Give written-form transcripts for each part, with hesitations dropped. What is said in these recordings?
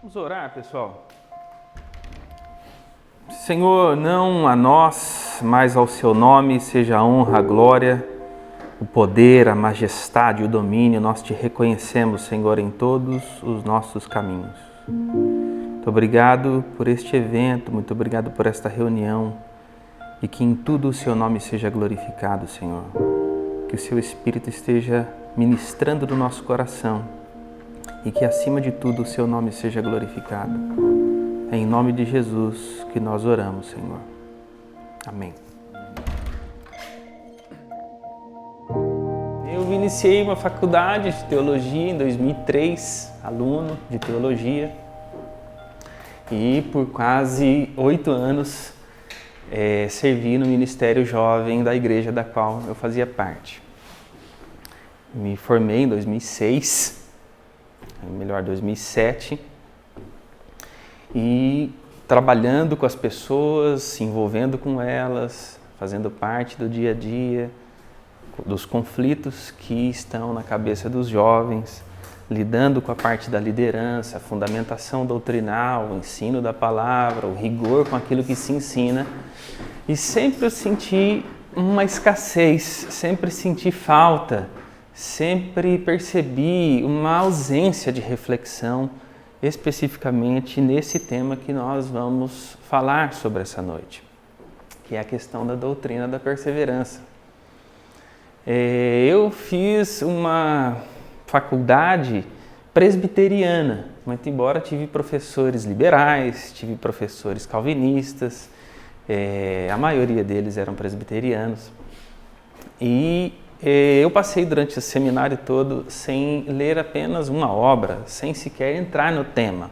Vamos orar, pessoal. Senhor, não a nós, mas ao seu nome seja a honra, a glória, o poder, a majestade e o domínio. Nós te reconhecemos, Senhor, em todos os nossos caminhos. Muito obrigado por este evento, muito obrigado por esta reunião e que em tudo o seu nome seja glorificado, Senhor. Que o seu Espírito esteja ministrando no nosso coração e que acima de tudo o seu nome seja glorificado. É em nome de Jesus que nós oramos, Senhor. Amém. Eu iniciei uma faculdade de teologia em 2003, aluno de teologia, e por quase 8 anos servi no Ministério Jovem da igreja da qual eu fazia parte. Me formei em 2006, 2007, e trabalhando com as pessoas, se envolvendo com elas, fazendo parte do dia a dia, dos conflitos que estão na cabeça dos jovens, lidando com a parte da liderança, a fundamentação doutrinal, o ensino da palavra, o rigor com aquilo que se ensina. E sempre eu senti uma escassez, sempre senti falta, sempre percebi uma ausência de reflexão, especificamente nesse tema que nós vamos falar sobre essa noite, que é a questão da doutrina da perseverança. Eu fiz uma faculdade presbiteriana, muito embora tive professores liberais, tive professores calvinistas, a maioria deles eram presbiterianos. E eu passei durante o seminário todo sem ler apenas uma obra, sem sequer entrar no tema.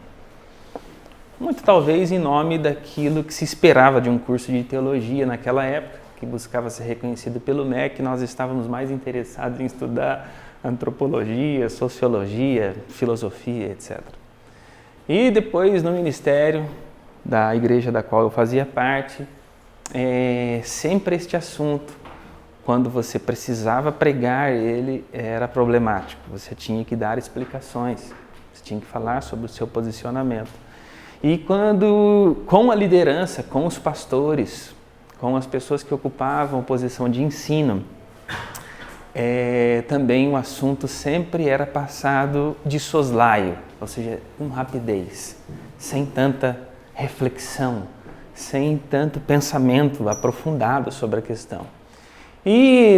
Muito talvez em nome daquilo que se esperava de um curso de teologia naquela época, que buscava ser reconhecido pelo MEC, nós estávamos mais interessados em estudar antropologia, sociologia, filosofia, etc. E depois no ministério da igreja da qual eu fazia parte, sempre este assunto, quando você precisava pregar ele, era problemático. Você tinha que dar explicações, você tinha que falar sobre o seu posicionamento. E quando, com a liderança, com os pastores, com as pessoas que ocupavam posição de ensino, também o assunto sempre era passado de soslaio, ou seja, com rapidez, sem tanta reflexão, sem tanto pensamento aprofundado sobre a questão. E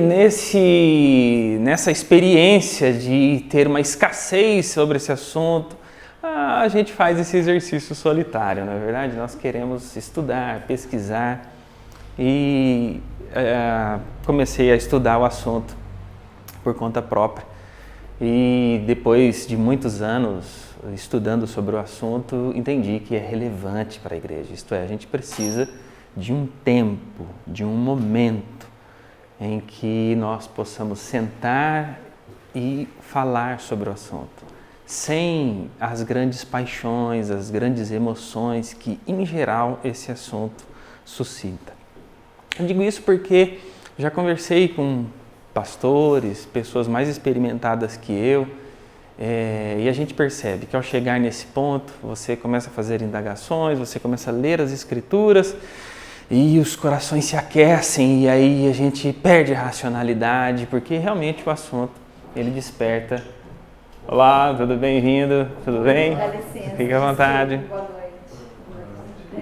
nessa experiência de ter uma escassez sobre esse assunto, a gente faz esse exercício solitário, não é verdade? Nós queremos estudar, pesquisar e comecei a estudar o assunto por conta própria. E depois de muitos anos estudando sobre o assunto, entendi que é relevante para a igreja. Isto é, a gente precisa de um tempo, de um momento em que nós possamos sentar e falar sobre o assunto, sem as grandes paixões, as grandes emoções que, em geral, esse assunto suscita. Eu digo isso porque já conversei com pastores, pessoas mais experimentadas que eu, e a gente percebe que ao chegar nesse ponto, você começa a fazer indagações, você começa a ler as escrituras, e os corações se aquecem e aí a gente perde a racionalidade, porque realmente o assunto, ele desperta. Olá, tudo bem-vindo? Tudo bem? Dá licença. Fique à vontade. Boa noite. Tudo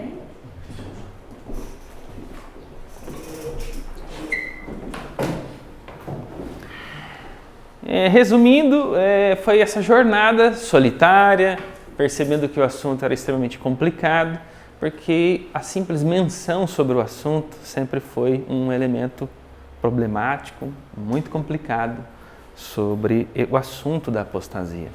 bem? Resumindo, foi essa jornada solitária, percebendo que o assunto era extremamente complicado, porque a simples menção sobre o assunto sempre foi um elemento problemático, muito complicado, sobre o assunto da apostasia,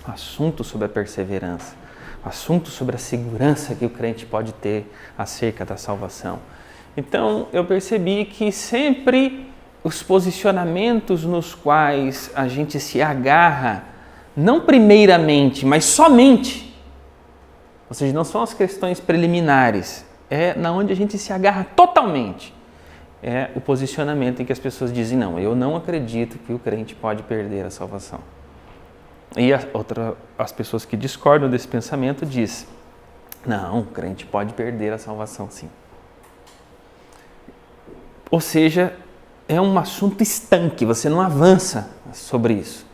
o assunto sobre a perseverança, o assunto sobre a segurança que o crente pode ter acerca da salvação. Então, eu percebi que sempre os posicionamentos nos quais a gente se agarra, não primeiramente, mas somente, ou seja, não são as questões preliminares, é na onde a gente se agarra totalmente. É o posicionamento em que as pessoas dizem, não, eu não acredito que o crente pode perder a salvação. E as pessoas que discordam desse pensamento dizem, não, o crente pode perder a salvação sim. Ou seja, é um assunto estanque, você não avança sobre isso.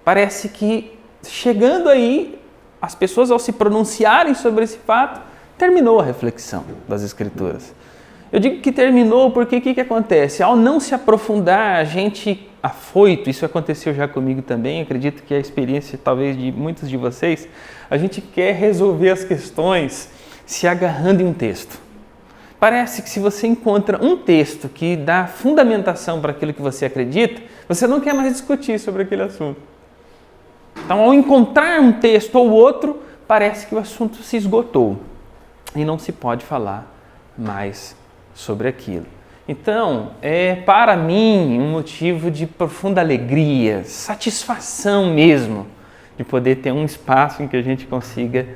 Parece que chegando aí, as pessoas ao se pronunciarem sobre esse fato, terminou a reflexão das Escrituras. Eu digo que terminou porque o que acontece? Ao não se aprofundar, a gente afoito, isso aconteceu já comigo também, acredito que é a experiência talvez de muitos de vocês, a gente quer resolver as questões se agarrando em um texto. Parece que se você encontra um texto que dá fundamentação para aquilo que você acredita, você não quer mais discutir sobre aquele assunto. Então, ao encontrar um texto ou outro, parece que o assunto se esgotou e não se pode falar mais sobre aquilo. Então, é para mim um motivo de profunda alegria, satisfação mesmo, de poder ter um espaço em que a gente consiga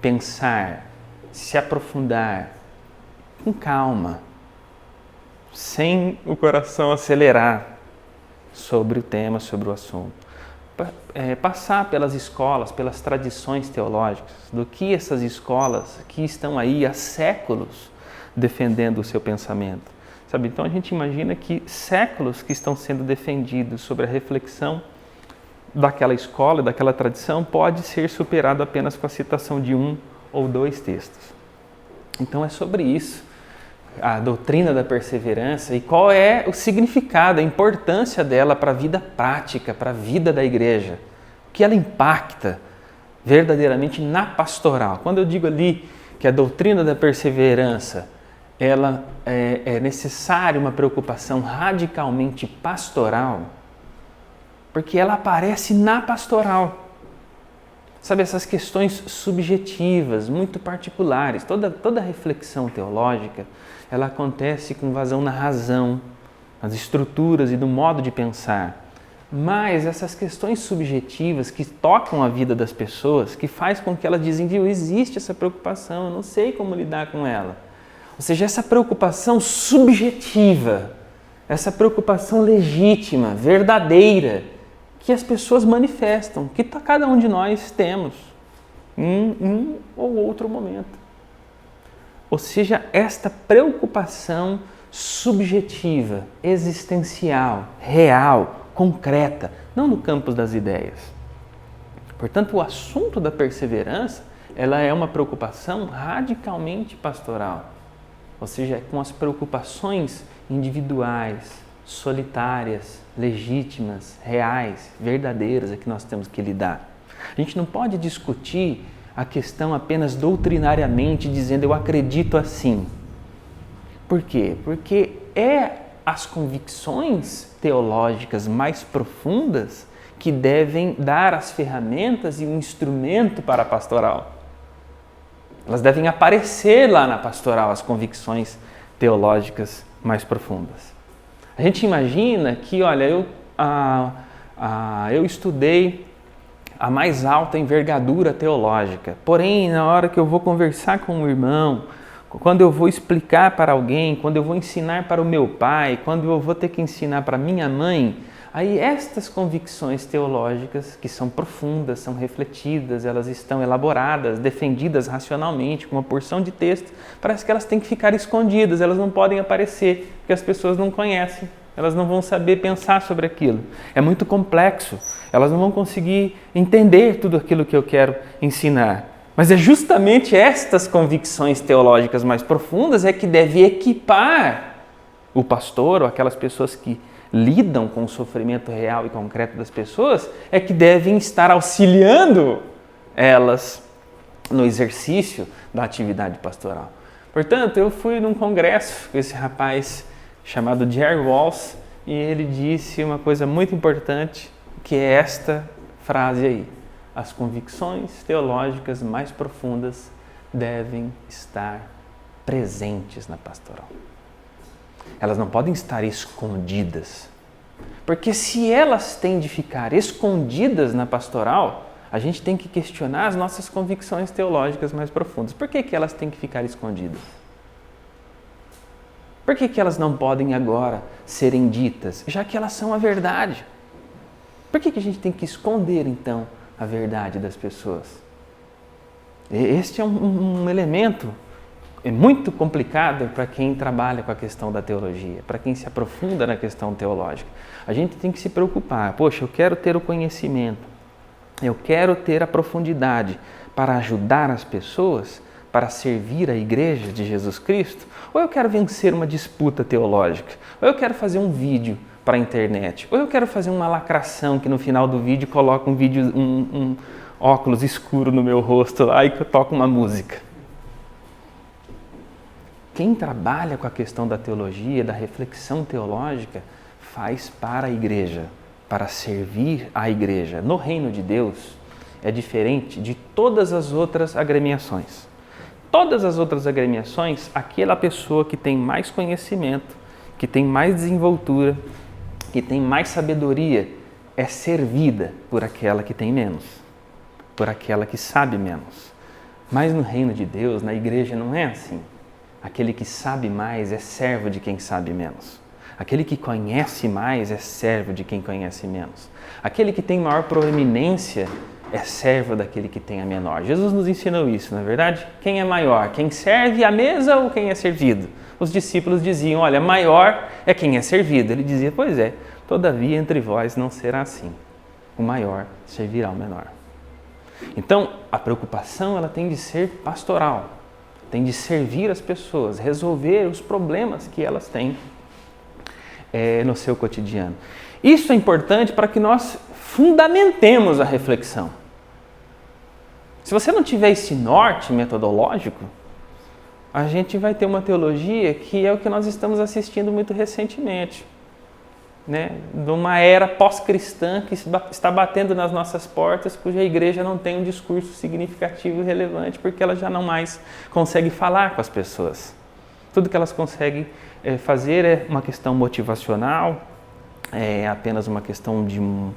pensar, se aprofundar com calma, sem o coração acelerar sobre o tema, sobre o assunto. Passar pelas escolas, pelas tradições teológicas, do que essas escolas que estão aí há séculos defendendo o seu pensamento. Sabe? Então a gente imagina que séculos que estão sendo defendidos sobre a reflexão daquela escola, daquela tradição, pode ser superado apenas com a citação de um ou dois textos. Então é sobre isso, a doutrina da perseverança e qual é o significado, a importância dela para a vida prática, para a vida da igreja, o que ela impacta verdadeiramente na pastoral. Quando eu digo ali que a doutrina da perseverança, ela é necessária uma preocupação radicalmente pastoral, porque ela aparece na pastoral. Sabe, essas questões subjetivas, muito particulares, toda reflexão teológica, ela acontece com vazão na razão, nas estruturas e no modo de pensar. Mas essas questões subjetivas que tocam a vida das pessoas, que faz com que elas dizem, viu, existe essa preocupação, eu não sei como lidar com ela. Ou seja, essa preocupação subjetiva, essa preocupação legítima, verdadeira, que as pessoas manifestam, que cada um de nós temos em um ou outro momento. Ou seja, esta preocupação subjetiva, existencial, real, concreta, não no campo das ideias. Portanto, o assunto da perseverança, ela é uma preocupação radicalmente pastoral. Ou seja, é com as preocupações individuais, solitárias, legítimas, reais, verdadeiras é que nós temos que lidar. A gente não pode discutir a questão apenas doutrinariamente, dizendo eu acredito assim. Por quê? Porque as convicções teológicas mais profundas que devem dar as ferramentas e o instrumento para a pastoral. Elas devem aparecer lá na pastoral, as convicções teológicas mais profundas. A gente imagina que, olha, eu estudei a mais alta envergadura teológica, porém, na hora que eu vou conversar com um irmão, quando eu vou explicar para alguém, quando eu vou ensinar para o meu pai, quando eu vou ter que ensinar para minha mãe, aí estas convicções teológicas, que são profundas, são refletidas, elas estão elaboradas, defendidas racionalmente, com uma porção de texto, parece que elas têm que ficar escondidas, elas não podem aparecer, porque as pessoas não conhecem, elas não vão saber pensar sobre aquilo. É muito complexo, elas não vão conseguir entender tudo aquilo que eu quero ensinar. Mas é justamente estas convicções teológicas mais profundas é que deve equipar o pastor ou aquelas pessoas que lidam com o sofrimento real e concreto das pessoas, é que devem estar auxiliando elas no exercício da atividade pastoral. Portanto, eu fui num congresso com esse rapaz chamado Jerry Walls e ele disse uma coisa muito importante, que é esta frase aí: as convicções teológicas mais profundas devem estar presentes na pastoral. Elas não podem estar escondidas, porque se elas têm de ficar escondidas na pastoral, a gente tem que questionar as nossas convicções teológicas mais profundas. Por que elas têm que ficar escondidas? Por que elas não podem agora serem ditas, já que elas são a verdade? Por que a gente tem que esconder, então, a verdade das pessoas. Este é um elemento muito complicado para quem trabalha com a questão da teologia, para quem se aprofunda na questão teológica. A gente tem que se preocupar. Poxa, eu quero ter o conhecimento, eu quero ter a profundidade para ajudar as pessoas, para servir a igreja de Jesus Cristo, ou eu quero vencer uma disputa teológica, ou eu quero fazer um vídeo para a internet, ou eu quero fazer uma lacração que no final do vídeo coloca um óculos escuro no meu rosto lá e que eu toco uma música. Quem trabalha com a questão da teologia, da reflexão teológica, faz para a igreja, para servir a igreja. No reino de Deus é diferente de todas as outras agremiações. Todas as outras agremiações, aquela pessoa que tem mais conhecimento, que tem mais desenvoltura, que tem mais sabedoria, é servida por aquela que tem menos, por aquela que sabe menos. Mas no reino de Deus, na igreja, não é assim. Aquele que sabe mais é servo de quem sabe menos. Aquele que conhece mais é servo de quem conhece menos. Aquele que tem maior proeminência é servo daquele que tem a menor. Jesus nos ensinou isso, não é verdade? Quem é maior? Quem serve à mesa ou quem é servido? Os discípulos diziam, olha, maior é quem é servido. Ele dizia, pois é, todavia entre vós não será assim. O maior servirá ao menor. Então, a preocupação ela tem de ser pastoral, tem de servir as pessoas, resolver os problemas que elas têm no seu cotidiano. Isso é importante para que nós fundamentemos a reflexão. Se você não tiver esse norte metodológico, a gente vai ter uma teologia que é o que nós estamos assistindo muito recentemente, né? De uma era pós-cristã que está batendo nas nossas portas, cuja igreja não tem um discurso significativo e relevante, porque ela já não mais consegue falar com as pessoas. Tudo que elas conseguem fazer é uma questão motivacional, é apenas uma questão de um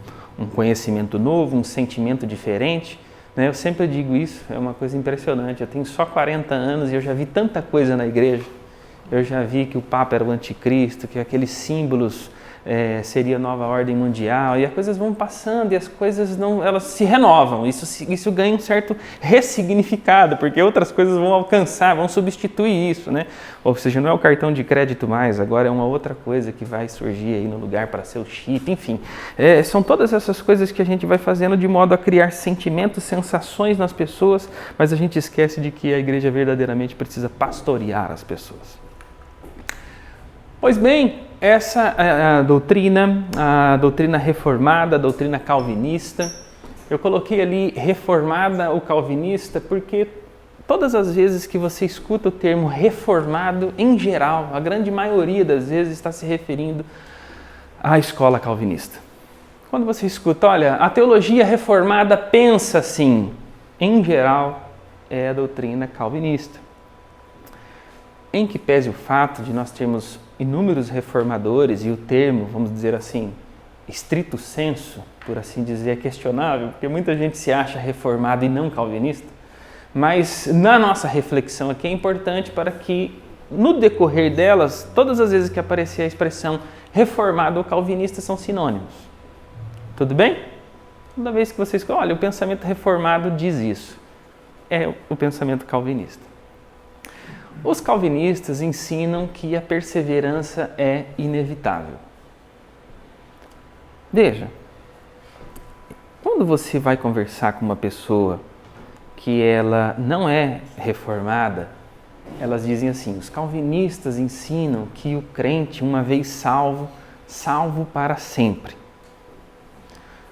conhecimento novo, um sentimento diferente. Eu sempre digo isso, é uma coisa impressionante. Eu tenho só 40 anos e eu já vi tanta coisa na igreja. Eu já vi que o Papa era o anticristo, que aqueles símbolos seria a nova ordem mundial, e as coisas vão passando e as coisas elas se renovam. Isso ganha um certo ressignificado, porque outras coisas vão alcançar, vão substituir isso, né? Ou seja, não é o cartão de crédito mais, agora é uma outra coisa que vai surgir aí no lugar para ser o chip, enfim. São todas essas coisas que a gente vai fazendo de modo a criar sentimentos, sensações nas pessoas, mas a gente esquece de que a igreja verdadeiramente precisa pastorear as pessoas. Pois bem, essa é a doutrina reformada, a doutrina calvinista. Eu coloquei ali reformada ou calvinista porque todas as vezes que você escuta o termo reformado, em geral, a grande maioria das vezes está se referindo à escola calvinista. Quando você escuta, olha, a teologia reformada pensa assim, em geral, é a doutrina calvinista. Em que pese o fato de nós termos inúmeros reformadores e o termo, vamos dizer assim, estrito sensu, por assim dizer, é questionável, porque muita gente se acha reformado e não calvinista, mas na nossa reflexão aqui é importante para que, no decorrer delas, todas as vezes que aparecer a expressão reformado ou calvinista são sinônimos. Tudo bem? Toda vez que você escuta, olha, o pensamento reformado diz isso, é o pensamento calvinista. Os calvinistas ensinam que a perseverança é inevitável. Veja, quando você vai conversar com uma pessoa que ela não é reformada, elas dizem assim, os calvinistas ensinam que o crente, uma vez salvo, salvo para sempre.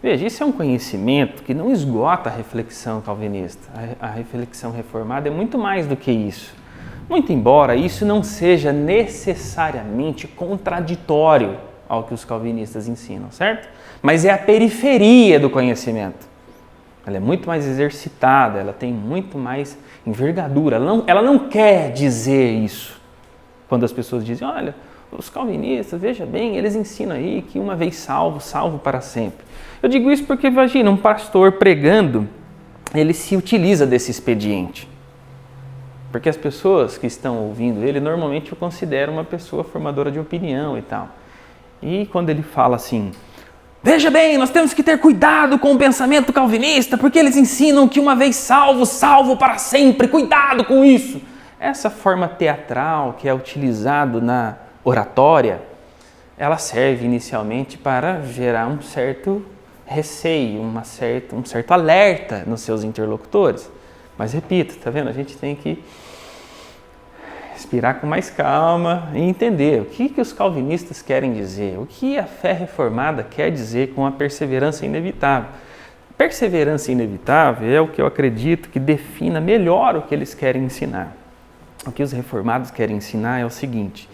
Veja, isso é um conhecimento que não esgota a reflexão calvinista. A reflexão reformada é muito mais do que isso. Muito embora isso não seja necessariamente contraditório ao que os calvinistas ensinam, certo? Mas é a periferia do conhecimento. Ela é muito mais exercitada, ela tem muito mais envergadura. Ela não quer dizer isso. Quando as pessoas dizem, olha, os calvinistas, veja bem, eles ensinam aí que uma vez salvo, salvo para sempre. Eu digo isso porque, imagina, um pastor pregando, ele se utiliza desse expediente. Porque as pessoas que estão ouvindo ele, normalmente o consideram uma pessoa formadora de opinião e tal. E quando ele fala assim, Veja bem, nós temos que ter cuidado com o pensamento calvinista, porque eles ensinam que uma vez salvo, salvo para sempre. Cuidado com isso. Essa forma teatral que é utilizado na oratória, ela serve inicialmente para gerar um certo receio, um certo alerta nos seus interlocutores. Mas repito, tá vendo? A gente tem que respirar com mais calma e entender o que os calvinistas querem dizer, o que a fé reformada quer dizer com a perseverança inevitável. Perseverança inevitável é o que eu acredito que defina melhor o que eles querem ensinar. O que os reformados querem ensinar é o seguinte,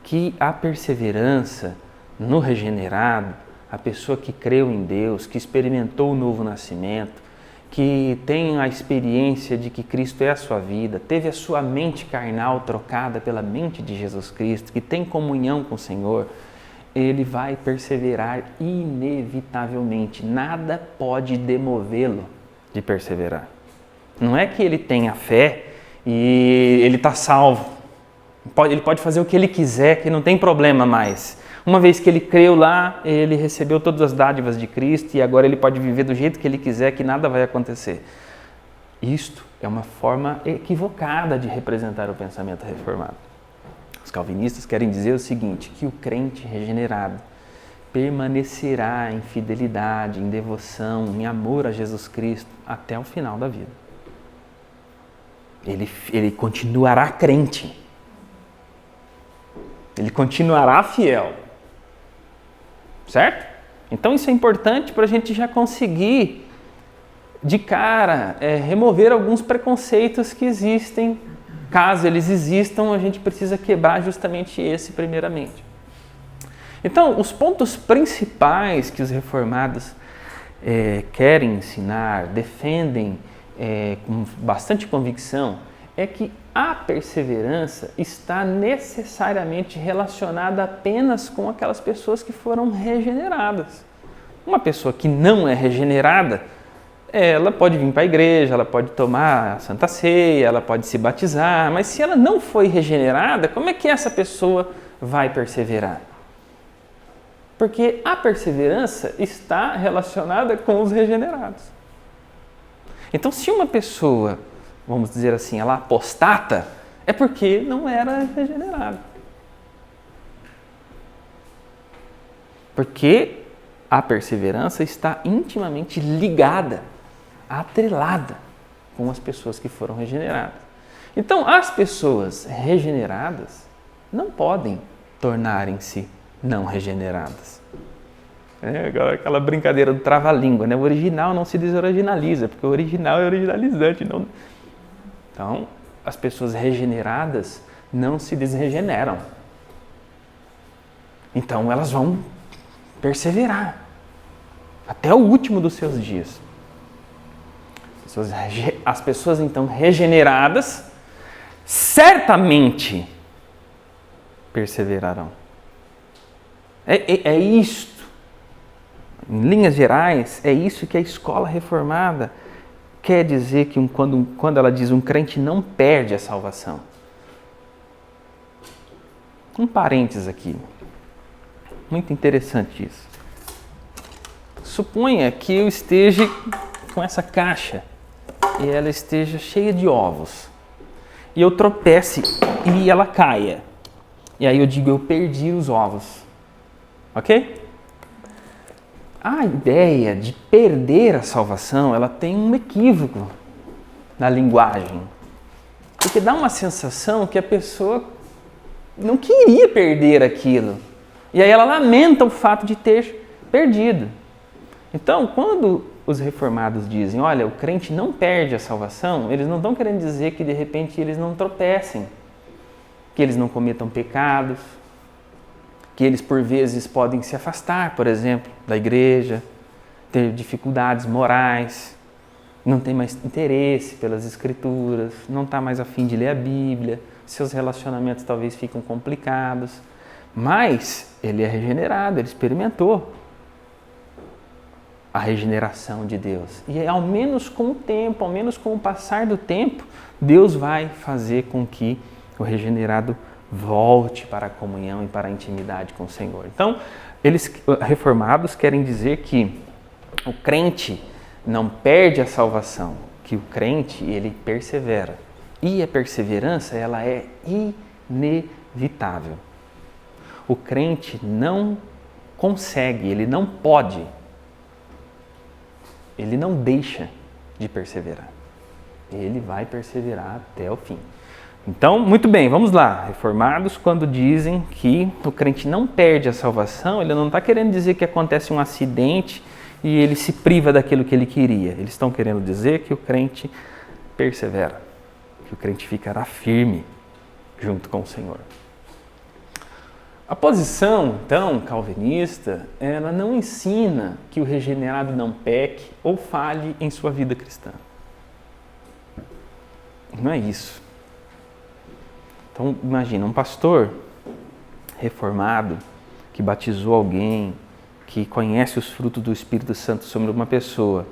que a perseverança no regenerado, a pessoa que creu em Deus, que experimentou o novo nascimento, que tem a experiência de que Cristo é a sua vida, teve a sua mente carnal trocada pela mente de Jesus Cristo, que tem comunhão com o Senhor, ele vai perseverar inevitavelmente. Nada pode demovê-lo de perseverar. Não é que ele tenha fé e ele está salvo. Ele pode fazer o que ele quiser, que não tem problema mais. Uma vez que ele creu lá, ele recebeu todas as dádivas de Cristo e agora ele pode viver do jeito que ele quiser, que nada vai acontecer. Isto é uma forma equivocada de representar o pensamento reformado. Os calvinistas querem dizer o seguinte, que o crente regenerado permanecerá em fidelidade, em devoção, em amor a Jesus Cristo até o final da vida. Ele continuará crente. Ele continuará fiel. Certo? Então isso é importante para a gente já conseguir, de cara, remover alguns preconceitos que existem. Caso eles existam, a gente precisa quebrar justamente esse primeiramente. Então, os pontos principais que os reformados querem ensinar, defendem com bastante convicção, é que a perseverança está necessariamente relacionada apenas com aquelas pessoas que foram regeneradas. Uma pessoa que não é regenerada, ela pode vir para a igreja, ela pode tomar a Santa Ceia, ela pode se batizar, mas se ela não foi regenerada, como é que essa pessoa vai perseverar? Porque a perseverança está relacionada com os regenerados. Então, se uma pessoa, vamos dizer assim, ela apostata, é porque não era regenerada. Porque a perseverança está intimamente ligada, atrelada com as pessoas que foram regeneradas. Então, as pessoas regeneradas não podem tornarem-se não regeneradas. Aquela brincadeira do trava-língua, né? O original não se desoriginaliza, porque o original é originalizante. Não... Então, as pessoas regeneradas não se desregeneram. Então, elas vão perseverar até o último dos seus dias. As pessoas então regeneradas certamente perseverarão. É isto, em linhas gerais, é isso que a escola reformada quer dizer, que quando ela diz um crente não perde a salvação. Um parênteses aqui, muito interessante isso. Suponha que eu esteja com essa caixa e ela esteja cheia de ovos e eu tropece e ela caia. E aí eu digo, eu perdi os ovos. Ok? A ideia de perder a salvação, ela tem um equívoco na linguagem. Porque dá uma sensação que a pessoa não queria perder aquilo. E aí ela lamenta o fato de ter perdido. Então, quando os reformados dizem, olha, o crente não perde a salvação, eles não estão querendo dizer que de repente eles não tropecem, que eles não cometam pecados, que eles por vezes podem se afastar, por exemplo, da igreja, ter dificuldades morais, não tem mais interesse pelas escrituras, não está mais a fim de ler a Bíblia, seus relacionamentos talvez ficam complicados, mas ele é regenerado, ele experimentou a regeneração de Deus. E ao menos com o tempo, ao menos com o passar do tempo, Deus vai fazer com que o regenerado volte para a comunhão e para a intimidade com o Senhor. Então, eles, reformados, querem dizer que o crente não perde a salvação, que o crente, ele persevera. E a perseverança, ela é inevitável. O crente não consegue, ele não pode, ele não deixa de perseverar. Ele vai perseverar até o fim. Então, muito bem, vamos lá. Reformados, quando dizem que o crente não perde a salvação, ele não está querendo dizer que acontece um acidente e ele se priva daquilo que ele queria. Eles estão querendo dizer que o crente persevera, que o crente ficará firme junto com o Senhor. A posição, então, calvinista, ela não ensina que o regenerado não peque ou falhe em sua vida cristã. Não é isso. Então, imagina, um pastor reformado que batizou alguém, que conhece os frutos do Espírito Santo sobre uma pessoa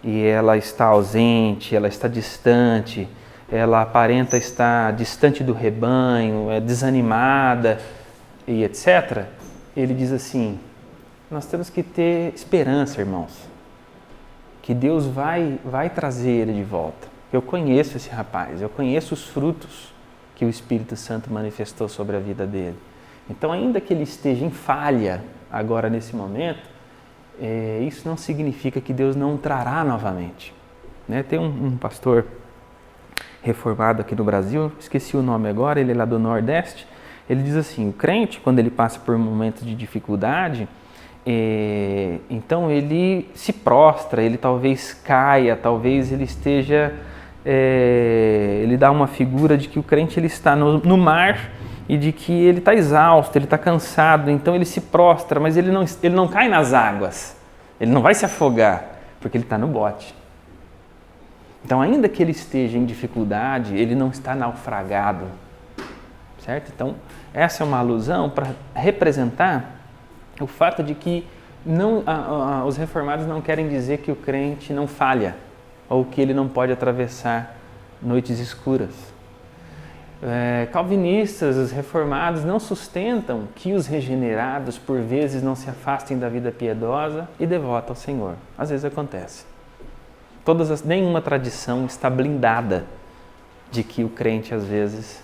e ela está ausente, ela está distante, ela aparenta estar distante do rebanho, é desanimada e etc. Ele diz assim, nós temos que ter esperança, irmãos, que Deus vai trazer ele de volta. Eu conheço esse rapaz, eu conheço os frutos que o Espírito Santo manifestou sobre a vida dele. Então, ainda que ele esteja em falha agora nesse momento, isso não significa que Deus não o trará novamente. Né? Tem um pastor reformado aqui no Brasil, esqueci o nome agora, ele é lá do Nordeste, ele diz assim, o crente, quando ele passa por momentos de dificuldade, então ele se prostra, ele talvez caia, talvez ele esteja... ele dá uma figura de que o crente ele está no mar e de que ele está exausto, ele está cansado, então ele se prostra, mas ele não cai nas águas, ele não vai se afogar, porque ele está no bote. Então, ainda que ele esteja em dificuldade, ele não está naufragado, certo? Então, essa é uma alusão para representar o fato de que os reformados não querem dizer que o crente não falha, ou que ele não pode atravessar noites escuras. Calvinistas, os reformados, não sustentam que os regenerados, por vezes, não se afastem da vida piedosa e devota ao Senhor. Às vezes acontece. Nenhuma tradição está blindada de que o crente, às vezes,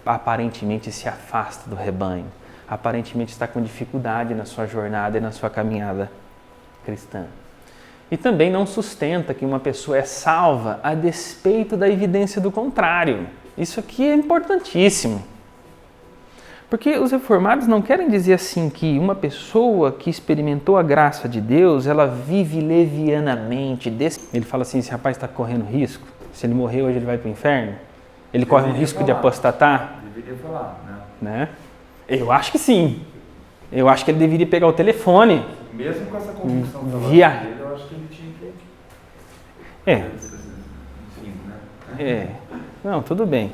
aparentemente se afasta do rebanho, aparentemente está com dificuldade na sua jornada e na sua caminhada cristã. E também não sustenta que uma pessoa é salva a despeito da evidência do contrário. Isso aqui é importantíssimo. Porque os reformados não querem dizer assim que uma pessoa que experimentou a graça de Deus, ela vive levianamente. Ele fala assim, esse rapaz está correndo risco. Se ele morrer hoje, ele vai para o inferno. Ele corre um risco de apostatar. Deveria falar, né? Eu acho que sim. Eu acho que ele deveria pegar o telefone. Mesmo com essa convicção dele, eu acho que ele tinha que... Enfim, né? Não, tudo bem.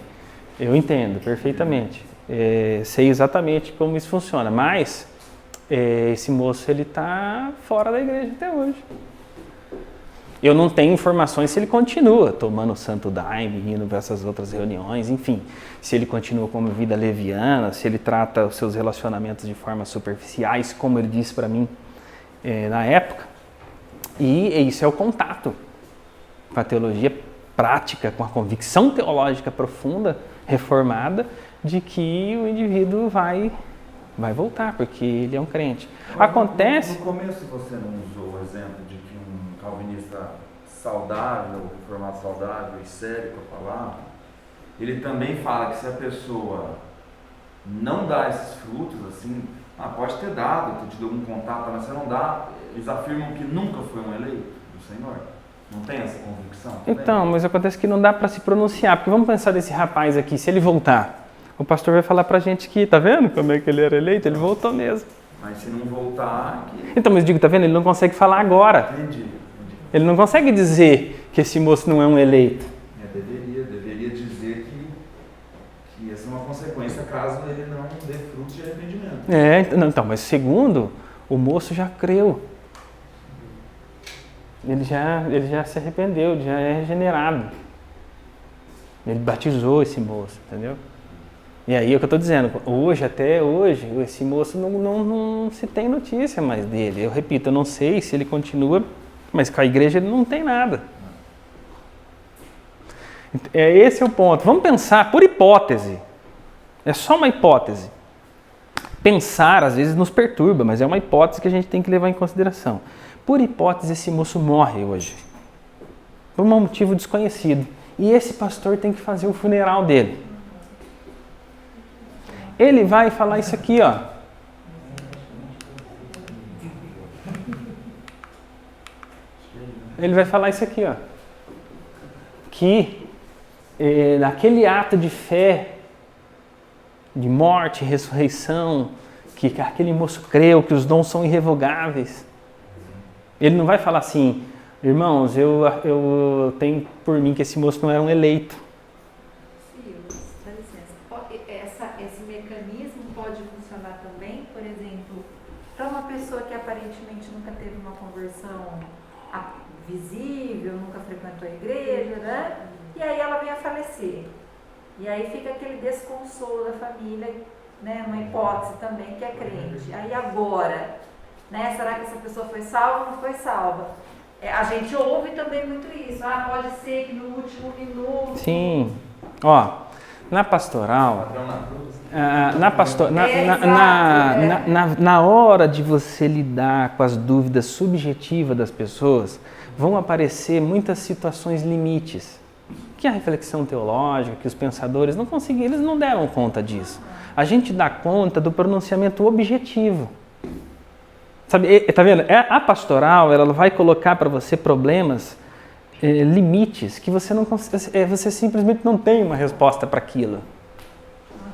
Eu entendo perfeitamente. Sei exatamente como isso funciona. Mas esse moço, ele está fora da igreja até hoje. Eu não tenho informações se ele continua tomando o santo daime, indo para essas outras reuniões, enfim. Se ele continua com uma vida leviana, se ele trata os seus relacionamentos de forma superficiais, como ele disse para mim na época. E isso é o contato com a teologia prática, com a convicção teológica profunda, reformada, de que o indivíduo vai voltar, porque ele é um crente. Acontece... No começo você não usou o exemplo de que um calvinista saudável, reformado saudável e sério com a palavra, ele também fala que se a pessoa não dá esses frutos, assim, pode ter dado, ter tido algum contato, mas se não dá, eles afirmam que nunca foi um eleito do Senhor. Não tem essa convicção? Então, mas acontece que não dá para se pronunciar, porque vamos pensar desse rapaz aqui, se ele voltar, o pastor vai falar pra gente que, tá vendo como é que ele era eleito? Ele voltou mesmo. Mas se não voltar... Então, mas eu digo, tá vendo? Ele não consegue falar agora. Entendi. Ele não consegue dizer que esse moço não é um eleito. Deveria dizer que essa é uma consequência caso ele não dê frutos de arrependimento. Então, mas segundo, o moço já creu. Ele já se arrependeu, ele já é regenerado. Ele batizou esse moço, entendeu? E aí é o que eu estou dizendo, até hoje, esse moço não se tem notícia mais dele. Eu repito, eu não sei se ele continua, mas com a igreja ele não tem nada. Esse é o ponto. Vamos pensar por hipótese. É só uma hipótese. Pensar às vezes nos perturba, mas é uma hipótese que a gente tem que levar em consideração. Por hipótese, esse moço morre hoje. Por um motivo desconhecido. E esse pastor tem que fazer o funeral dele. Ele vai falar isso aqui, ó. Ele vai falar isso aqui, ó. Que naquele ato de fé, de morte, ressurreição, que aquele moço creu, que os dons são irrevogáveis. Ele não vai falar assim, irmãos, eu tenho por mim que esse moço não era um eleito. Dá licença. Esse mecanismo pode funcionar também, por exemplo, para uma pessoa que aparentemente nunca teve uma conversão visível, nunca frequentou a igreja, né? E aí ela vem a falecer. E aí fica aquele desconsolo da família, né? Uma hipótese também que é crente. Aí agora, né? Será que essa pessoa foi salva ou não foi salva? A gente ouve também muito isso. Pode ser que no último minuto... Sim. Ó, na pastoral... Na hora de você lidar com as dúvidas subjetivas das pessoas, vão aparecer muitas situações limites. Que a reflexão teológica, que os pensadores não conseguiram, eles não deram conta disso. A gente dá conta do pronunciamento objetivo. Sabe, tá vendo? A pastoral, ela vai colocar para você problemas, limites, que você simplesmente não tem uma resposta para aquilo.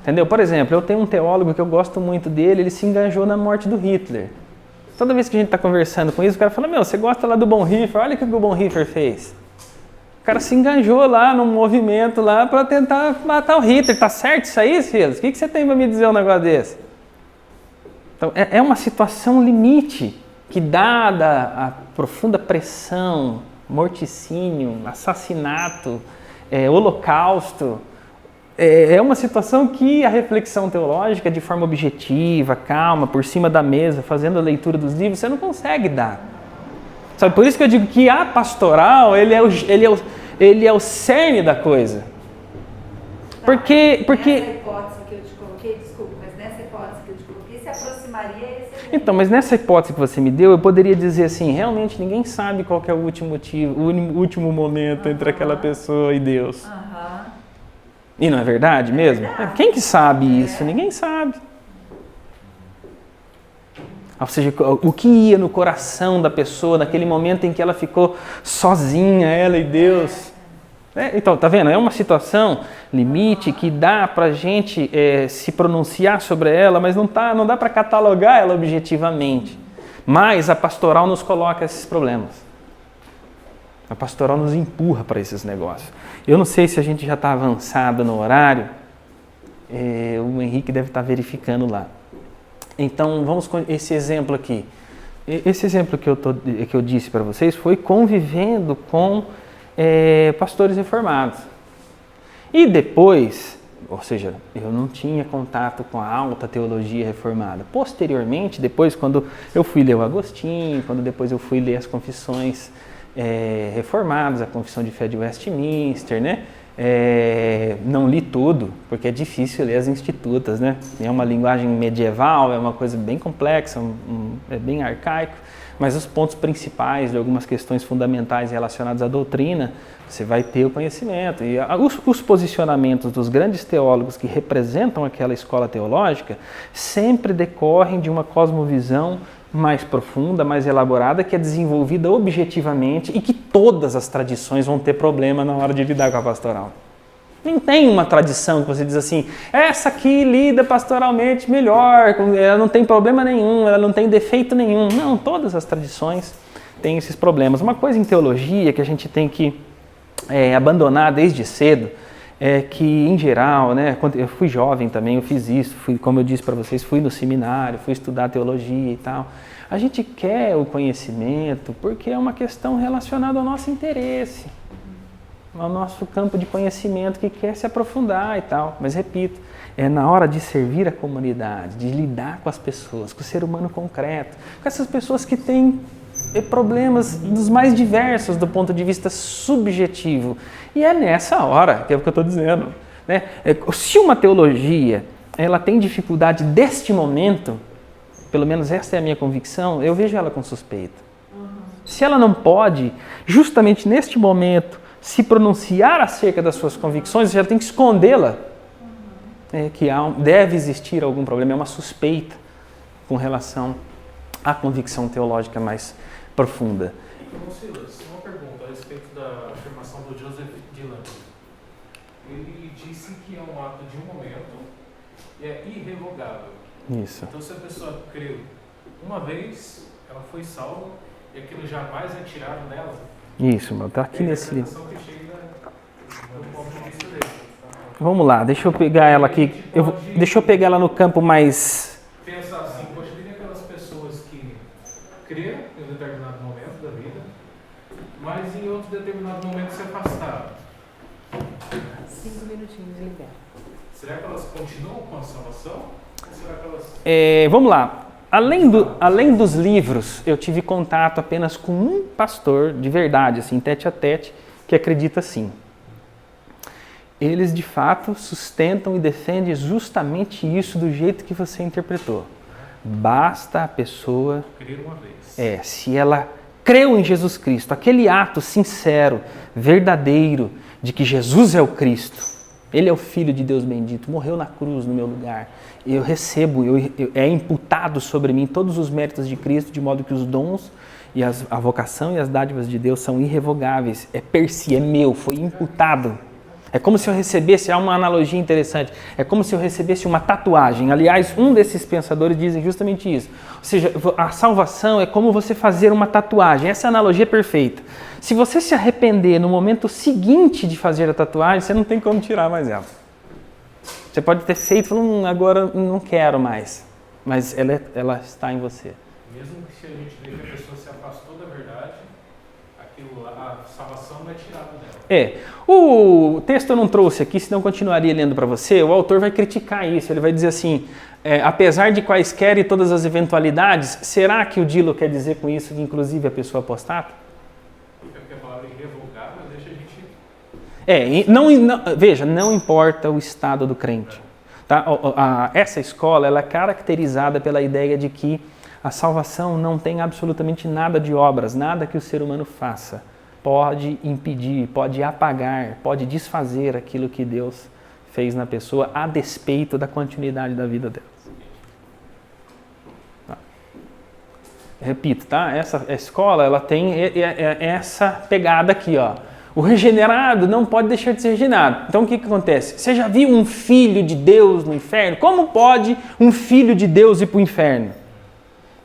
Entendeu? Por exemplo, eu tenho um teólogo que eu gosto muito dele, ele se engajou na morte do Hitler. Toda vez que a gente está conversando com isso, o cara fala, você gosta lá do Bonhoeffer, olha o que o Bonhoeffer fez. O cara se engajou lá num movimento lá para tentar matar o Hitler. Tá certo isso aí, Silas? O que você tem para me dizer um negócio desse? Então, é uma situação limite que, dada a profunda pressão, morticínio, assassinato, holocausto, é uma situação que a reflexão teológica, de forma objetiva, calma, por cima da mesa, fazendo a leitura dos livros, você não consegue dar. Sabe, por isso que eu digo que a pastoral, ele é o cerne da coisa. Porque... Nessa hipótese que eu te coloquei, desculpa, mas nessa hipótese que eu te coloquei, se aproximaria esse... Então, mas nessa hipótese que você me deu, eu poderia dizer assim, realmente ninguém sabe qual que é o último motivo, o último momento entre aquela pessoa e Deus. E não é verdade mesmo? Verdade. Quem que sabe isso? Ninguém sabe. Ou seja, o que ia no coração da pessoa naquele momento em que ela ficou sozinha, ela e Deus. Então, tá vendo? É uma situação limite que dá pra gente se pronunciar sobre ela, mas não dá para catalogar ela objetivamente. Mas a pastoral nos coloca esses problemas. A pastoral nos empurra para esses negócios. Eu não sei se a gente já está avançado no horário, o Henrique deve estar verificando lá. Então, vamos com esse exemplo aqui. Esse exemplo que eu disse para vocês foi convivendo com pastores reformados. E depois, ou seja, eu não tinha contato com a alta teologia reformada. Posteriormente, depois, quando eu fui ler o Agostinho, quando depois eu fui ler as confissões reformadas, a Confissão de Fé de Westminster, né? Não li tudo, porque é difícil ler as institutas, né? É uma linguagem medieval, é uma coisa bem complexa, é bem arcaico, mas os pontos principais de algumas questões fundamentais relacionadas à doutrina, você vai ter o conhecimento. E os posicionamentos dos grandes teólogos que representam aquela escola teológica sempre decorrem de uma cosmovisão mais profunda, mais elaborada, que é desenvolvida objetivamente e que todas as tradições vão ter problema na hora de lidar com a pastoral. Não tem uma tradição que você diz assim, essa aqui lida pastoralmente melhor, ela não tem problema nenhum, ela não tem defeito nenhum. Não, todas as tradições têm esses problemas. Uma coisa em teologia que a gente tem que abandonar desde cedo é que, em geral, né, quando eu fui jovem também, eu fiz isso, como eu disse para vocês, fui no seminário, fui estudar teologia e tal. A gente quer o conhecimento porque é uma questão relacionada ao nosso interesse. ao nosso campo de conhecimento, que quer se aprofundar e tal. Mas repito, é na hora de servir a comunidade, de lidar com as pessoas, com o ser humano concreto, com essas pessoas que têm problemas dos mais diversos do ponto de vista subjetivo. E é nessa hora, que é o que eu estou dizendo, né? Se uma teologia ela tem dificuldade deste momento, pelo menos essa é a minha convicção, eu vejo ela com suspeita. Se ela não pode, justamente neste momento, se pronunciar acerca das suas convicções, ela tem que escondê-la. Que deve existir algum problema, é uma suspeita com relação à convicção teológica mais profunda. Então, Silas, uma pergunta a respeito da afirmação do Joseph Dylan. Ele disse que é um ato de um momento e é irrevogável. Isso. Então, se a pessoa creu uma vez, ela foi salva e aquilo jamais é tirado dela. Isso, meu, tá aqui nesse livro. Que chega do ponto de vista dele. Vamos lá, deixa eu pegar ela aqui. Deixa eu pegar ela no campo mais... Pensar assim, poxa, tem aquelas pessoas que creram em um determinado momento da vida, mas em outro determinado momento se afastaram. 5 minutinhos de libera. Será que elas continuam com a salvação? Ou será que elas... Vamos lá. Além dos livros, eu tive contato apenas com um pastor de verdade, assim, tete a tete, que acredita assim. Eles, de fato, sustentam e defendem justamente isso do jeito que você interpretou. Basta a pessoa... Crer uma vez. Se ela creu em Jesus Cristo, aquele ato sincero, verdadeiro, de que Jesus é o Cristo, Ele é o Filho de Deus bendito, morreu na cruz no meu lugar. Eu recebo, é imputado sobre mim todos os méritos de Cristo, de modo que os dons e a vocação e as dádivas de Deus são irrevogáveis. É per si, é meu, foi imputado. É como se eu recebesse, há uma analogia interessante, é como se eu recebesse uma tatuagem. Aliás, um desses pensadores dizem justamente isso. Ou seja, a salvação é como você fazer uma tatuagem. Essa analogia é perfeita. Se você se arrepender no momento seguinte de fazer a tatuagem, você não tem como tirar mais ela. Você pode ter feito e falar, agora não quero mais. Mas ela está em você. Mesmo que se a gente vê que a pessoa se afastou da verdade, a salvação não é tirada dela. O texto eu não trouxe aqui, senão eu continuaria lendo para você. O autor vai criticar isso, ele vai dizer assim, apesar de quaisquer e todas as eventualidades, será que o Dilo quer dizer com isso que inclusive a pessoa apostata? Porque a palavra irrevogável deixa a gente... Veja, não importa o estado do crente. Tá? Essa escola ela é caracterizada pela ideia de que a salvação não tem absolutamente nada de obras, nada que o ser humano faça. Pode impedir, pode apagar, pode desfazer aquilo que Deus fez na pessoa a despeito da continuidade da vida delas. Tá. Repito, tá? Essa escola ela tem essa pegada aqui, ó. O regenerado não pode deixar de ser regenerado. Então o que acontece? Você já viu um filho de Deus no inferno? Como pode um filho de Deus ir para o inferno?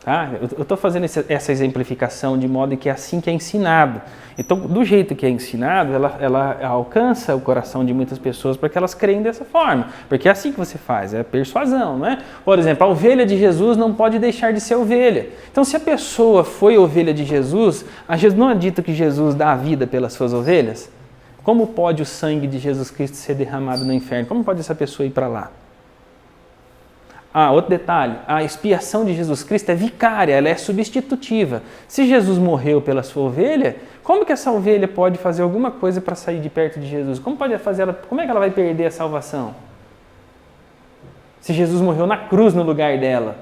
Tá? Eu estou fazendo essa exemplificação de modo que é assim que é ensinado. Então, do jeito que é ensinado, ela alcança o coração de muitas pessoas para que elas creem dessa forma. Porque é assim que você faz, é persuasão, não é? Por exemplo, a ovelha de Jesus não pode deixar de ser ovelha. Então, se a pessoa foi ovelha de Jesus, não é dito que Jesus dá a vida pelas suas ovelhas? Como pode o sangue de Jesus Cristo ser derramado no inferno? Como pode essa pessoa ir para lá? Outro detalhe, a expiação de Jesus Cristo é vicária, ela é substitutiva. Se Jesus morreu pela sua ovelha, como que essa ovelha pode fazer alguma coisa para sair de perto de Jesus? Como é que ela vai perder a salvação? Se Jesus morreu na cruz no lugar dela,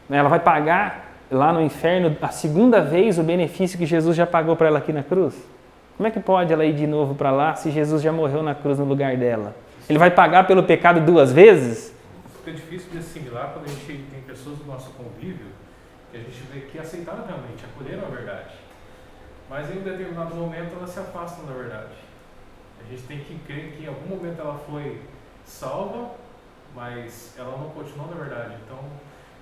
ela vai pagar lá no inferno a segunda vez o benefício que Jesus já pagou para ela aqui na cruz? Como é que pode ela ir de novo para lá se Jesus já morreu na cruz no lugar dela? Ele vai pagar pelo pecado 2 vezes? Fica difícil de assimilar quando a gente tem pessoas do nosso convívio que a gente vê que aceitaram realmente, acolheram a verdade. Mas em um determinado momento elas se afastam da verdade. A gente tem que crer que em algum momento ela foi salva, mas ela não continuou na verdade. Então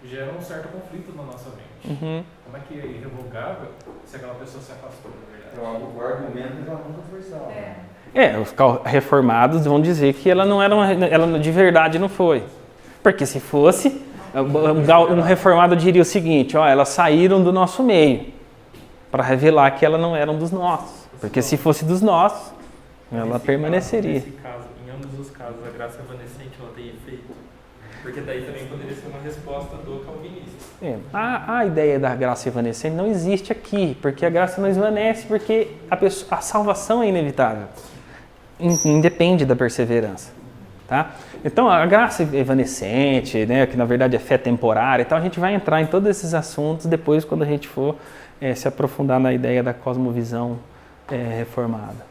gera um certo conflito na nossa mente. Uhum. Como é que é irrevogável se aquela pessoa se afastou da verdade? Então, o argumento é que ela nunca foi salva. Os reformados vão dizer que ela de verdade não foi. Porque se fosse, um reformado diria o seguinte, elas saíram do nosso meio, para revelar que elas não eram dos nossos. Porque se fosse dos nossos, ela permaneceria. Nesse caso, em ambos os casos, a graça evanescente ela tem efeito. Porque daí também poderia ser uma resposta do calvinista. A ideia da graça evanescente não existe aqui, porque a graça não esvanece, porque a salvação é inevitável. Independe da perseverança. Tá? Então, a graça evanescente, né, que na verdade é fé temporária, então a gente vai entrar em todos esses assuntos depois quando a gente for se aprofundar na ideia da cosmovisão reformada.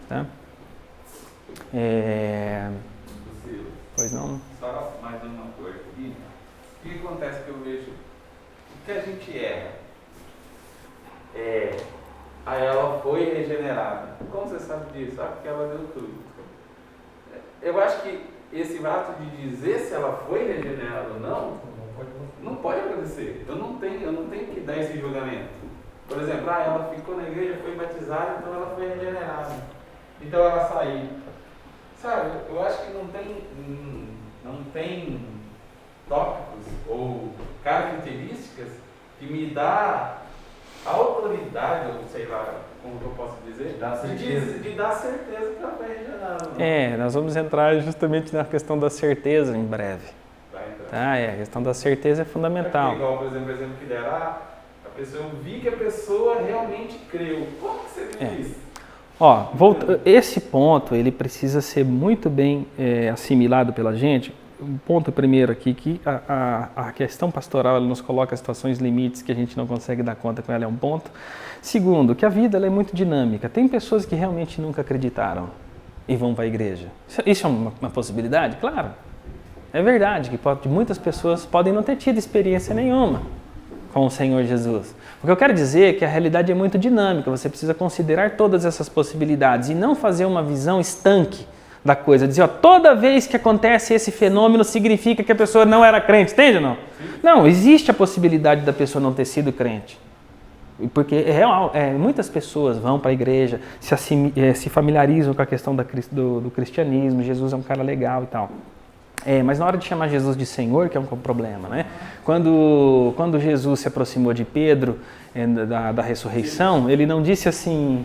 Tá? Pois não? Só mais uma coisa aqui. O que acontece que eu vejo? O que a gente erra? Aí ela foi regenerada. Como você sabe disso? Ah, porque ela deu tudo. Eu acho que esse ato de dizer se ela foi regenerada ou não pode acontecer. Eu não tenho que dar esse julgamento. Por exemplo, ela ficou na igreja, foi batizada, então ela foi regenerada. Então ela saiu. Sabe, eu acho que não tem tópicos ou características que me dá autoridade, ou sei lá, como que eu posso dizer, de dar certeza que ela foi regenerada. Nós vamos entrar justamente na questão da certeza em breve. Vai entrar. A questão da certeza é fundamental. Igual, por exemplo, o exemplo que deram, a pessoa, eu vi que a pessoa realmente creu. Como que você viu isso? Esse ponto ele precisa ser muito bem assimilado pela gente. Um ponto primeiro aqui, que a questão pastoral ela nos coloca situações limites que a gente não consegue dar conta com ela, é um ponto. Segundo, que a vida ela é muito dinâmica. Tem pessoas que realmente nunca acreditaram e vão para a igreja. Isso é uma possibilidade? Claro. É verdade que muitas pessoas podem não ter tido experiência nenhuma com o Senhor Jesus. O que eu quero dizer é que a realidade é muito dinâmica, você precisa considerar todas essas possibilidades e não fazer uma visão estanque da coisa, dizer, toda vez que acontece esse fenômeno significa que a pessoa não era crente, entende ou não? Não, existe a possibilidade da pessoa não ter sido crente. Porque é real, muitas pessoas vão para a igreja, se familiarizam com a questão do cristianismo, Jesus é um cara legal e tal. Mas na hora de chamar Jesus de Senhor, que é um problema, né? Quando Jesus se aproximou de Pedro da ressurreição, ele não disse assim,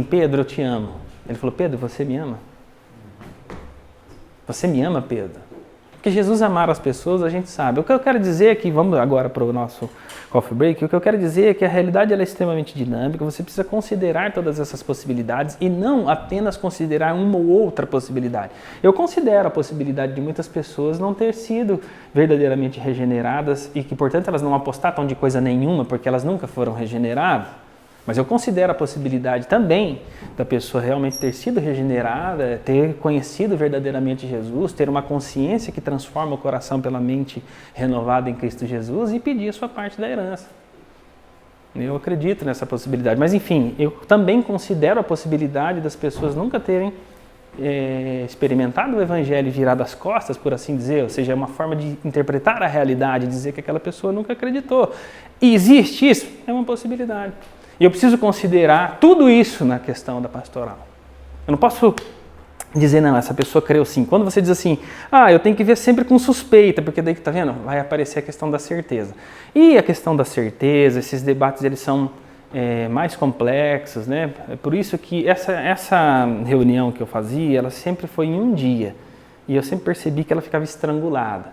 Pedro, eu te amo. Ele falou, Pedro, você me ama? Você me ama, Pedro? Porque Jesus amar as pessoas, a gente sabe. O que eu quero dizer é que, vamos agora para o nosso coffee break, o que eu quero dizer é que a realidade ela é extremamente dinâmica, você precisa considerar todas essas possibilidades e não apenas considerar uma ou outra possibilidade. Eu considero a possibilidade de muitas pessoas não ter sido verdadeiramente regeneradas e que, portanto, elas não apostatam de coisa nenhuma porque elas nunca foram regeneradas. Mas eu considero a possibilidade também da pessoa realmente ter sido regenerada, ter conhecido verdadeiramente Jesus, ter uma consciência que transforma o coração pela mente renovada em Cristo Jesus e pedir a sua parte da herança. Eu acredito nessa possibilidade. Mas, enfim, eu também considero a possibilidade das pessoas nunca terem experimentado o Evangelho virado as costas, por assim dizer, ou seja, é uma forma de interpretar a realidade, dizer que aquela pessoa nunca acreditou. E existe isso? É uma possibilidade. E eu preciso considerar tudo isso na questão da pastoral. Eu não posso dizer, não, essa pessoa creu sim. Quando você diz assim, eu tenho que ver sempre com suspeita, porque daí, tá vendo? Vai aparecer a questão da certeza. E a questão da certeza, esses debates, eles são mais complexos, né? É por isso que essa reunião que eu fazia, ela sempre foi em um dia. E eu sempre percebi que ela ficava estrangulada.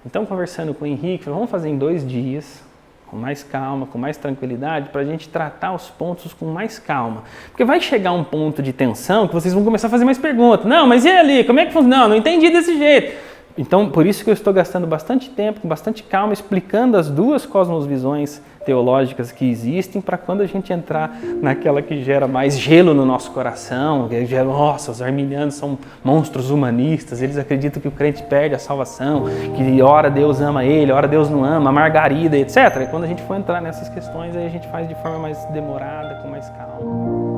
Então, conversando com o Henrique, vamos fazer em 2 dias, com mais calma, com mais tranquilidade, para a gente tratar os pontos com mais calma. Porque vai chegar um ponto de tensão que vocês vão começar a fazer mais perguntas. Não, mas e ali? Como é que funciona? Não entendi desse jeito. Então, por isso que eu estou gastando bastante tempo, com bastante calma, explicando as 2 cosmovisões teológicas que existem, para quando a gente entrar naquela que gera mais gelo no nosso coração, que gera, nossa, os arminianos são monstros humanistas, eles acreditam que o crente perde a salvação, que ora Deus ama ele, ora Deus não ama, a margarida, etc. E quando a gente for entrar nessas questões, aí a gente faz de forma mais demorada, com mais calma.